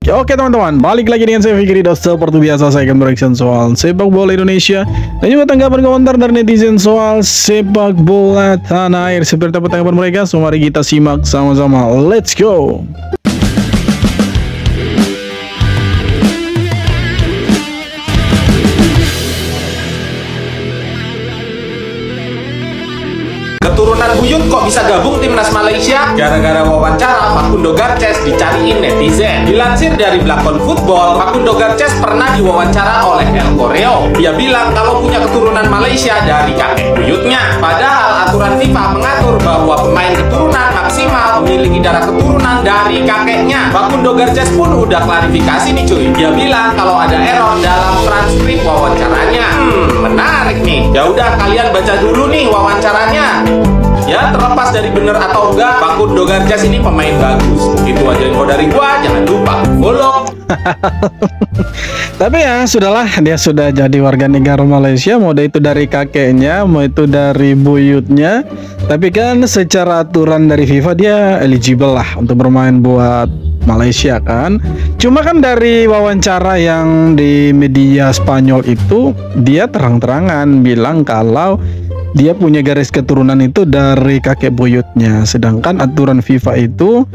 Ya, oke teman-teman, balik lagi dengan saya Fikri. Seperti biasa saya akan bereaction soal sepak bola Indonesia dan juga tanggapan komentar dari netizen soal sepak bola tanah air. Seperti apa tanggapan mereka? So mari kita simak sama-sama. Let's go. Keturunan buyut kok bisa gabung timnas Malaysia? Gara-gara wawancara Facundo Garces dicariin netizen. Dilansir dari Blakon Football, Facundo Garces pernah diwawancara oleh El Correo. Dia bilang kalau punya keturunan Malaysia dari kakek buyutnya. Padahal aturan FIFA mengatur bahwa pemain keturunan maksimal memiliki darah keturunan dari kakeknya. Facundo Garces pun udah klarifikasi nih cuy. Dia bilang kalau ada error dalam transkrip wawancaranya. Menarik nih. Ya udah kalian baca dulu nih wawancaranya. Ya, terlepas dari bener atau enggak, Facundo Garces ini pemain bagus. Itu aja info dari gua, jangan lupa follow. Tapi ya sudahlah, dia sudah jadi warga negara Malaysia, mau itu dari kakeknya, mau itu dari buyutnya. Tapi kan secara aturan dari FIFA dia eligible lah untuk bermain buat Malaysia kan. Cuma kan dari wawancara yang di media Spanyol itu, dia terang-terangan bilang kalau dia punya garis keturunan itu dari kakek buyutnya. Sedangkan aturan FIFA itu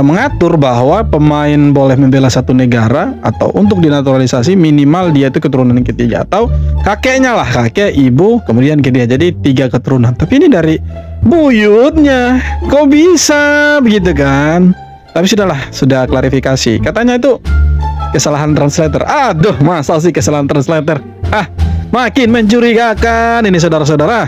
mengatur bahwa pemain boleh membela satu negara atau untuk dinaturalisasi minimal dia itu keturunan ketiga atau kakeknya lah, kakek, ibu, kemudian ke dia. Jadi 3 keturunan. Tapi ini dari buyutnya. Kok bisa begitu kan? Tapi sudahlah, sudah klarifikasi. Katanya itu kesalahan translator. Aduh, masa sih kesalahan translator? Makin mencurigakan ini saudara-saudara.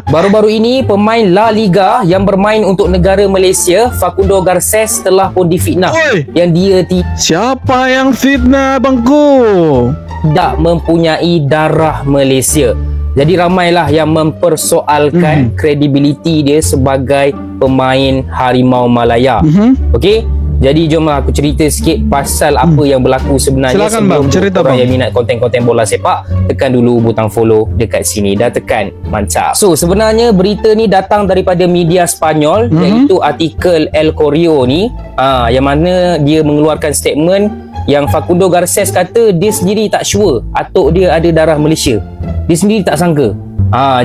Baru-baru ini pemain La Liga yang bermain untuk negara Malaysia, Facundo Garces, telah pun difitnah. Yang dia siapa yang fitnah bangku? Tidak mempunyai darah Malaysia. Jadi ramailah yang mempersoalkan kredibiliti dia sebagai pemain Harimau Malaya. Okey. Jadi jomlah aku cerita sikit pasal apa yang berlaku sebenarnya. Silakan bang, cerita bang. Yang minat konten-konten bola sepak, tekan dulu butang follow dekat sini. Dah tekan, mantap. So sebenarnya berita ni datang daripada media Spanyol, iaitu artikel El Correo ni, yang mana dia mengeluarkan statement yang Facundo Garces kata dia sendiri tak sure atuk dia ada darah Malaysia. Dia sendiri tak sangka.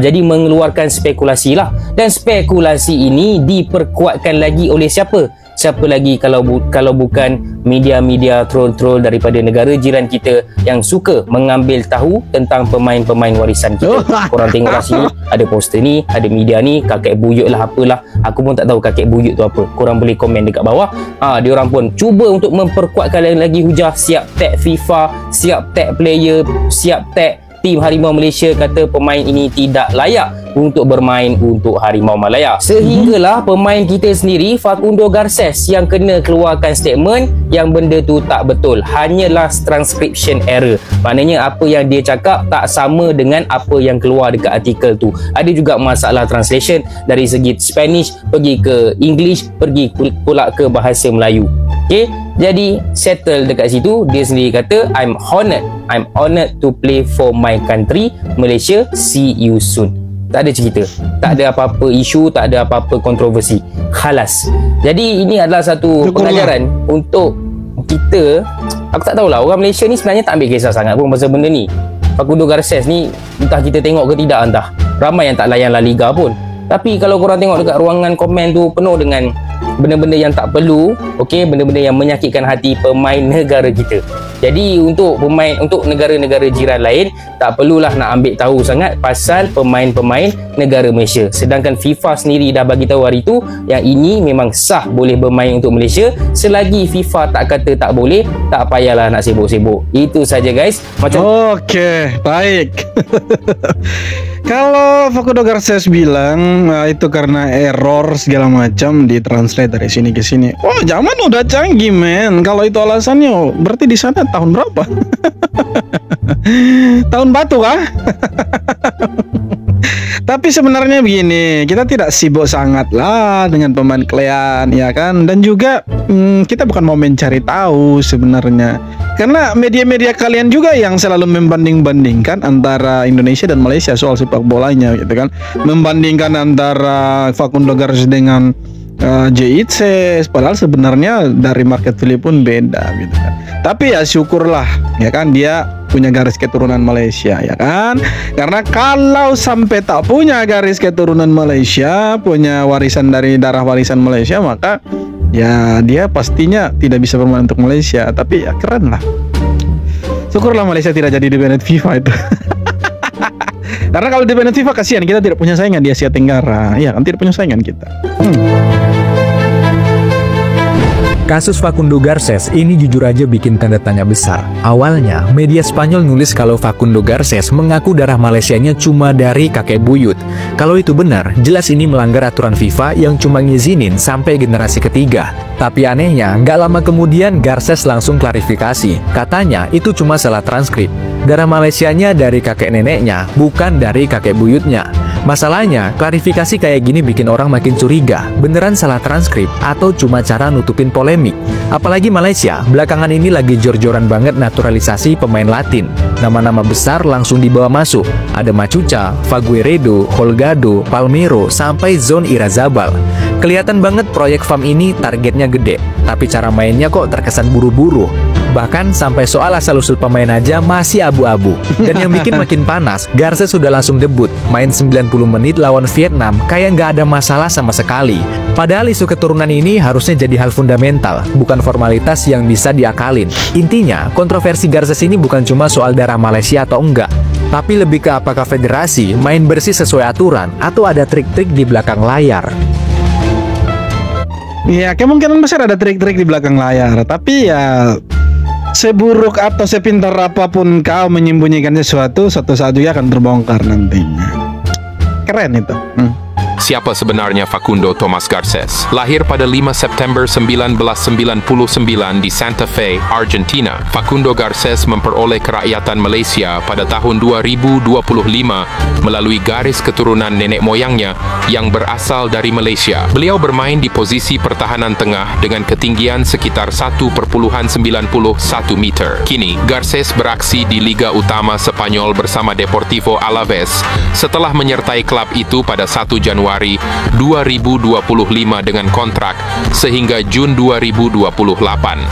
Jadi mengeluarkan spekulasi lah. Dan spekulasi ini diperkuatkan lagi oleh siapa? Siapa lagi kalau bukan media-media troll-troll daripada negara jiran kita yang suka mengambil tahu tentang pemain-pemain warisan kita. Korang tengoklah sini, ada poster ni, ada media ni, kakek buyut lah apalah. Aku pun tak tahu kakek buyut tu apa. Korang boleh komen dekat bawah. Diorang pun cuba untuk memperkuatkan lagi hujah, siap tag FIFA, siap tag player, siap tag tim Harimau Malaysia, kata pemain ini tidak layak untuk bermain untuk Harimau Malaya. Sehinggalah pemain kita sendiri, Facundo Garces, yang kena keluarkan statement yang benda tu tak betul. Hanyalah transcription error. Maknanya apa yang dia cakap tak sama dengan apa yang keluar dekat artikel tu. Ada juga masalah translation dari segi Spanish pergi ke English, pergi pula ke bahasa Melayu. Okay? Jadi settle dekat situ. Dia sendiri kata I'm honored to play for my country Malaysia, see you soon. Tak ada cerita, tak ada apa-apa isu, tak ada apa-apa kontroversi. Khalas. Jadi ini adalah satu pengajaran untuk kita. Aku tak tahulah, orang Malaysia ni sebenarnya tak ambil kisah sangat pun pasal benda ni. Facundo Garces ni entah kita tengok ke tidak, entah ramai yang tak layan La Liga pun. Tapi kalau korang tengok dekat ruangan komen tu penuh dengan benda-benda yang tak perlu, okey, benda-benda yang menyakitkan hati pemain negara kita. Jadi untuk negara-negara jiran lain tak perlulah nak ambil tahu sangat pasal pemain-pemain negara Malaysia. Sedangkan FIFA sendiri dah bagi tahu hari tu yang ini memang sah boleh bermain untuk Malaysia. Selagi FIFA tak kata tak boleh, tak payahlah nak sibuk-sibuk. Itu saja guys. Okey, baik. Kalau Facundo Garces bilang itu karena error segala macam ditranslate dari sini ke sini. Oh, zaman udah canggih men. Kalau itu alasannya, berarti di sana tahun berapa? Tahun batu kah? Tapi sebenarnya begini, kita tidak sibuk sangat lah dengan pemain kalian, ya kan? Dan juga kita bukan mau mencari tahu sebenarnya, karena media-media kalian juga yang selalu membanding-bandingkan antara Indonesia dan Malaysia soal sepak bolanya, gitu kan? Membandingkan antara Facundo Garces dengan JIC, padahal sebenarnya dari market value pun beda gitu kan. Tapi ya syukurlah ya kan dia punya garis keturunan Malaysia ya kan. Karena kalau sampai tak punya garis keturunan Malaysia, punya warisan dari darah warisan Malaysia, maka ya dia pastinya tidak bisa bermain untuk Malaysia. Tapi ya keren lah. Syukurlah Malaysia tidak jadi dibanned FIFA itu. Karena kalau dibanned FIFA kasihan, kita tidak punya saingan di Asia Tenggara. Iya kan, tidak punya saingan kita. Kasus Facundo Garces ini jujur aja bikin tanda tanya besar. Awalnya, media Spanyol nulis kalau Facundo Garces mengaku darah Malaysianya cuma dari kakek buyut. Kalau itu benar, jelas ini melanggar aturan FIFA yang cuma ngizinin sampai generasi ketiga. Tapi anehnya, nggak lama kemudian Garces langsung klarifikasi. Katanya itu cuma salah transkrip. Darah Malaysianya dari kakek neneknya, bukan dari kakek buyutnya. Masalahnya, klarifikasi kayak gini bikin orang makin curiga, beneran salah transkrip atau cuma cara nutupin polemik. Apalagi Malaysia, belakangan ini lagi jor-joran banget naturalisasi pemain Latin. Nama-nama besar langsung dibawa masuk. Ada Machuca, Fagueredo, Holgado, Palmero, sampai Zon Irazabal. Kelihatan banget proyek FAM ini targetnya gede, tapi cara mainnya kok terkesan buru-buru. Bahkan sampai soal asal-usul pemain aja masih abu-abu. Dan yang bikin makin panas, Garces sudah langsung debut, main 90 menit lawan Vietnam kayak nggak ada masalah sama sekali. Padahal isu keturunan ini harusnya jadi hal fundamental, bukan formalitas yang bisa diakalin. Intinya, kontroversi Garces ini bukan cuma soal darah Malaysia atau enggak, tapi lebih ke apakah federasi main bersih sesuai aturan atau ada trik-trik di belakang layar. Ya, kemungkinan besar ada trik-trik di belakang layar, tapi ya seburuk atau sepintar apapun kau menyembunyikan sesuatu, suatu saat juga akan terbongkar nantinya. Keren itu. Siapa sebenarnya Facundo Thomas Garces? Lahir pada 5 September 1999 di Santa Fe, Argentina. Facundo Garces memperoleh kerakyatan Malaysia pada tahun 2025 melalui garis keturunan nenek moyangnya yang berasal dari Malaysia. Beliau bermain di posisi pertahanan tengah dengan ketinggian sekitar 1,91 meter. Kini, Garces beraksi di Liga Utama Spanyol bersama Deportivo Alaves setelah menyertai klub itu pada 1 Januari 2025 dengan kontrak sehingga Jun 2028.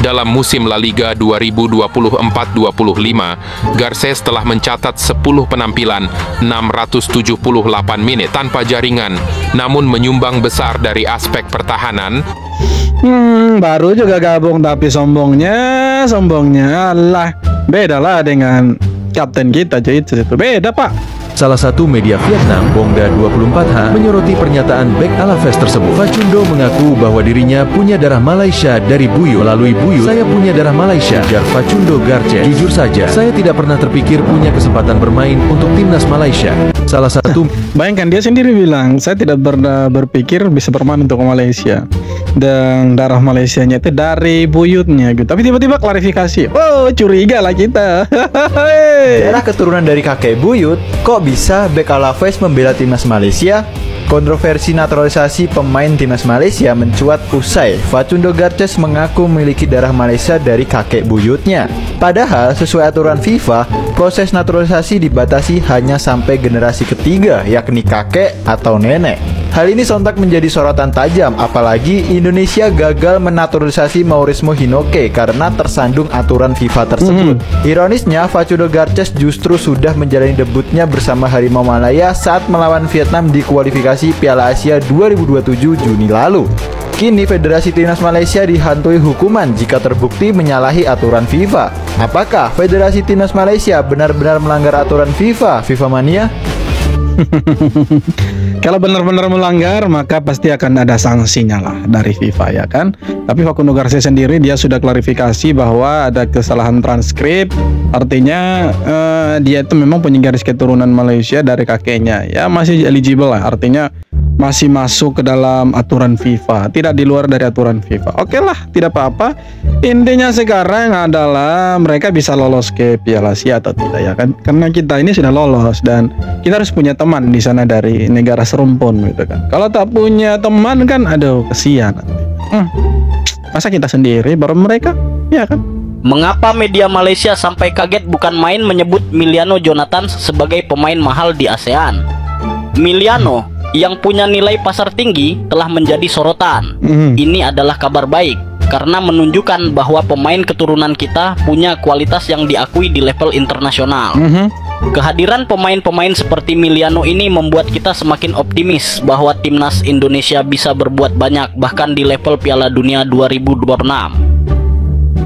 Dalam musim La Liga 2024-25, Garces telah mencatat 10 penampilan 678 menit tanpa jaringan, namun menyumbang besar dari aspek pertahanan. Baru juga gabung tapi sombongnya Allah. Beda lah dengan kapten kita, jadi itu beda Pak. Salah satu media Vietnam, Bongda 24H, menyoroti pernyataan bek Alaves tersebut. Facundo mengaku bahwa dirinya punya darah Malaysia dari buyut. Melalui buyut, saya punya darah Malaysia, ujar Facundo Garces. Jujur saja, saya tidak pernah terpikir punya kesempatan bermain untuk timnas Malaysia. Salah satu... Bayangkan dia sendiri bilang, saya tidak pernah berpikir bisa bermain untuk Malaysia. Dan darah Malaysianya itu dari buyutnya gitu. Tapi tiba-tiba klarifikasi. Oh, curiga lah kita. Darah keturunan dari kakek buyut, kok bisa bek Alaves membela timnas Malaysia? Kontroversi naturalisasi pemain timnas Malaysia mencuat usai Facundo Garces mengaku memiliki darah Malaysia dari kakek buyutnya. Padahal sesuai aturan FIFA, proses naturalisasi dibatasi hanya sampai generasi ketiga, yakni kakek atau nenek. Hal ini sontak menjadi sorotan tajam, apalagi Indonesia gagal menaturalisasi Maurismo Hinoke karena tersandung aturan FIFA tersebut. Ironisnya, Facundo Garces justru sudah menjalani debutnya bersama Harimau Malaya saat melawan Vietnam di kualifikasi Piala Asia 2027 Juni lalu. Kini Federasi Timnas Malaysia dihantui hukuman jika terbukti menyalahi aturan FIFA. Apakah Federasi Timnas Malaysia benar-benar melanggar aturan FIFA, FIFA Mania? Kalau benar-benar melanggar, maka pasti akan ada sanksinya lah dari FIFA ya kan. Tapi Facundo Garces sendiri dia sudah klarifikasi bahwa ada kesalahan transkrip. Artinya dia itu memang punya garis keturunan Malaysia dari kakeknya. Ya masih eligible lah, artinya masih masuk ke dalam aturan FIFA, tidak di luar dari aturan FIFA. Oke lah, tidak apa-apa. Intinya sekarang adalah mereka bisa lolos ke Piala Asia atau tidak ya kan? Karena kita ini sudah lolos dan kita harus punya teman di sana dari negara serumpun gitu kan. Kalau tak punya teman kan, aduh kesian. Masa kita sendiri baru mereka, ya kan? Mengapa media Malaysia sampai kaget bukan main menyebut Miliano Jonathan sebagai pemain mahal di ASEAN? Miliano yang punya nilai pasar tinggi telah menjadi sorotan. Ini adalah kabar baik karena menunjukkan bahwa pemain keturunan kita punya kualitas yang diakui di level internasional. Kehadiran pemain-pemain seperti Miliano ini membuat kita semakin optimis bahwa timnas Indonesia bisa berbuat banyak bahkan di level Piala Dunia 2026.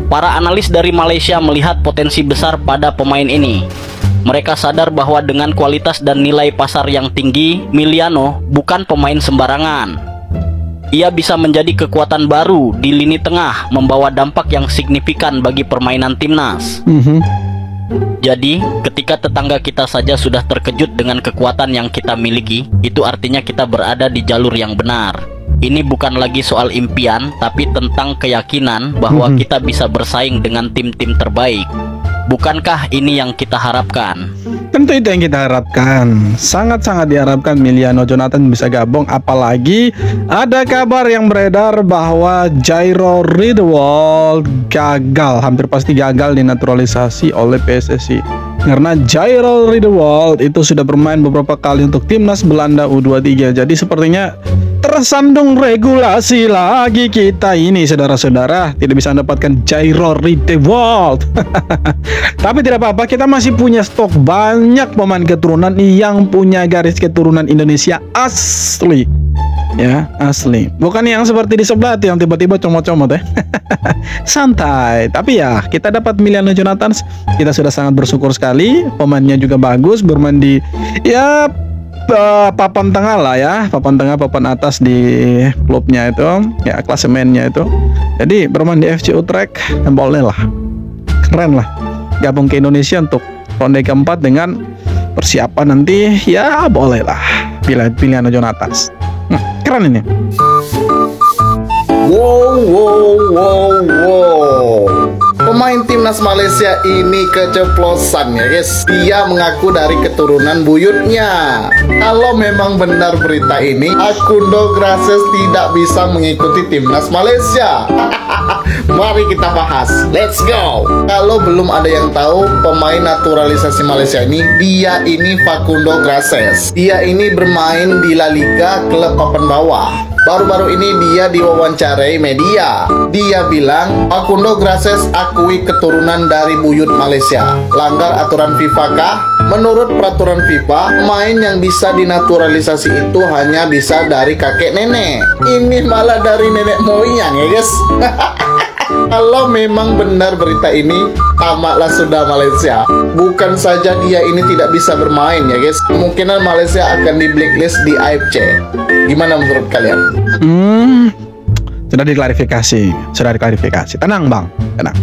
Para analis dari Malaysia melihat potensi besar pada pemain ini. Mereka sadar bahwa dengan kualitas dan nilai pasar yang tinggi, Miliano bukan pemain sembarangan. Ia bisa menjadi kekuatan baru di lini tengah, membawa dampak yang signifikan bagi permainan timnas. Jadi, ketika tetangga kita saja sudah terkejut dengan kekuatan yang kita miliki, itu artinya kita berada di jalur yang benar. Ini bukan lagi soal impian, tapi tentang keyakinan bahwa kita bisa bersaing dengan tim-tim terbaik. Bukankah ini yang kita harapkan? Tentu itu yang kita harapkan. Sangat-sangat diharapkan Miliano Jonathan bisa gabung. Apalagi ada kabar yang beredar bahwa Jairo Riedewald gagal, hampir pasti gagal dinaturalisasi oleh PSSI. Karena Jairo Riedewald itu sudah bermain beberapa kali untuk timnas Belanda U23. Jadi sepertinya tersandung regulasi lagi kita ini, saudara-saudara. Tidak bisa mendapatkan Jairo Riedewald. Tapi tidak apa-apa, kita masih punya stok banyak pemain keturunan yang punya garis keturunan Indonesia asli. Ya, asli. Bukan yang seperti di sebelah yang tiba-tiba comot-comot ya. Santai. Tapi ya, kita dapat Miliano Jonathan. Kita sudah sangat bersyukur sekali. Pemainnya juga bagus, bermain di ya papan tengah lah ya, papan tengah, papan atas di klubnya itu, ya klasemennya itu. Jadi bermain di FC Utrecht, boleh lah, keren lah, gabung ke Indonesia untuk ronde keempat dengan persiapan nanti, ya boleh lah, pilihan Jonathan, keren ini. Wow. Pemain timnas Malaysia ini keceplosan ya guys. Dia mengaku dari keturunan buyutnya. Kalau memang benar berita ini, Facundo Garcés tidak bisa mengikuti timnas Malaysia. Mari kita bahas. Let's go. Kalau belum ada yang tahu, pemain naturalisasi Malaysia ini, dia ini Facundo Garcés. Dia ini bermain di La Liga, klub papan bawah. Baru-baru ini dia diwawancarai media. Dia bilang, Facundo Garcés akui keturunan dari buyut Malaysia. Langgar aturan FIFA kah? Menurut peraturan FIFA, pemain yang bisa dinaturalisasi itu hanya bisa dari kakek nenek. Ini malah dari nenek moyang ya guys. Kalau memang benar berita ini, tamatlah sudah Malaysia. Bukan saja dia ini tidak bisa bermain ya guys, kemungkinan Malaysia akan di blacklist di AFC. Gimana menurut kalian? Sudah diklarifikasi. Tenang bang, tenang.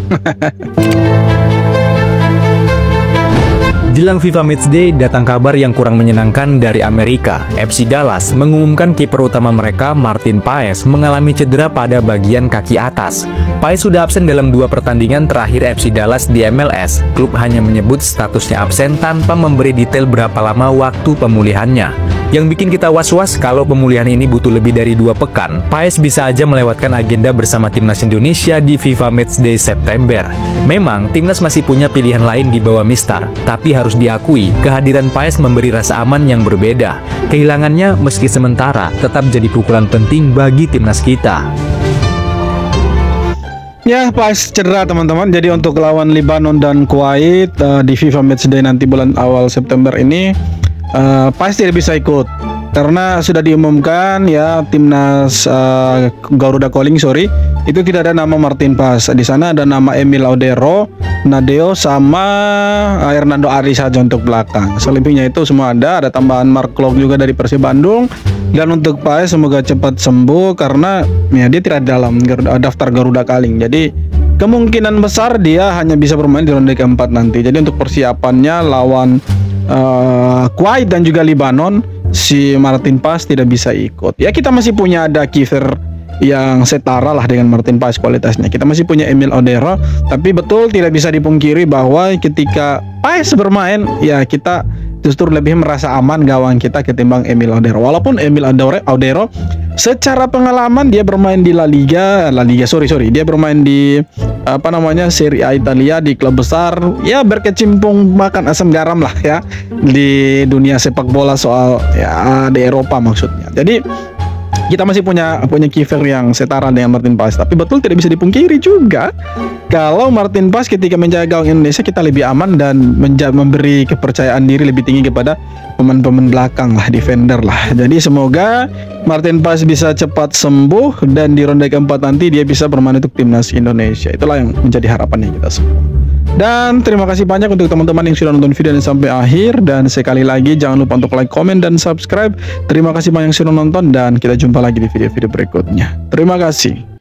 Jelang FIFA Matchday, datang kabar yang kurang menyenangkan dari Amerika. FC Dallas mengumumkan kiper utama mereka, Martin Paes, mengalami cedera pada bagian kaki atas. Paes sudah absen dalam 2 pertandingan terakhir FC Dallas di MLS. Klub hanya menyebut statusnya absen tanpa memberi detail berapa lama waktu pemulihannya. Yang bikin kita was-was kalau pemulihan ini butuh lebih dari 2 pekan. Paes bisa aja melewatkan agenda bersama timnas Indonesia di FIFA Matchday September. Memang, timnas masih punya pilihan lain di bawah Mistar, tapi harus diakui, kehadiran Paes memberi rasa aman yang berbeda. Kehilangannya meski sementara, tetap jadi pukulan penting bagi timnas kita. Ya, Paes cedera teman-teman. Jadi untuk lawan Lebanon dan Kuwait di FIFA Matchday nanti bulan awal September ini, Paes tidak bisa ikut karena sudah diumumkan ya timnas Garuda Calling itu tidak ada nama Martin Paes. Di sana ada nama Emil Audero, Nadeo sama Hernando Ari saja untuk belakang. Selebihnya itu semua ada tambahan Mark Klok juga dari Persib Bandung. Dan untuk Paes semoga cepat sembuh karena ya dia tidak dalam daftar Garuda Calling. Jadi kemungkinan besar dia hanya bisa bermain di ronde keempat nanti. Jadi untuk persiapannya lawan Kuwait dan juga Lebanon, si Martin Paes tidak bisa ikut. Ya kita masih punya ada kiper yang setara lah dengan Martin Paes kualitasnya. Kita masih punya Emil Audero, tapi betul tidak bisa dipungkiri bahwa ketika Paes bermain, ya kita justru lebih merasa aman gawang kita ketimbang Emil Audero. Walaupun Emil Audero secara pengalaman dia bermain di dia bermain di Serie A Italia di klub besar, ya berkecimpung makan asam garam lah ya di dunia sepak bola soal ya di Eropa maksudnya. Jadi kita masih punya kiper yang setara dengan Martin Paes, tapi betul tidak bisa dipungkiri juga kalau Martin Paes ketika menjaga gawang Indonesia kita lebih aman dan memberi kepercayaan diri lebih tinggi kepada pemain-pemain belakang lah, defender lah. Jadi semoga Martin Paes bisa cepat sembuh dan di ronde keempat nanti dia bisa bermain untuk timnas Indonesia. Itulah yang menjadi harapannya kita semua. Dan terima kasih banyak untuk teman-teman yang sudah nonton video ini sampai akhir. Dan sekali lagi jangan lupa untuk like, komen, dan subscribe. Terima kasih banyak yang sudah nonton dan kita jumpa lagi di video-video berikutnya. Terima kasih.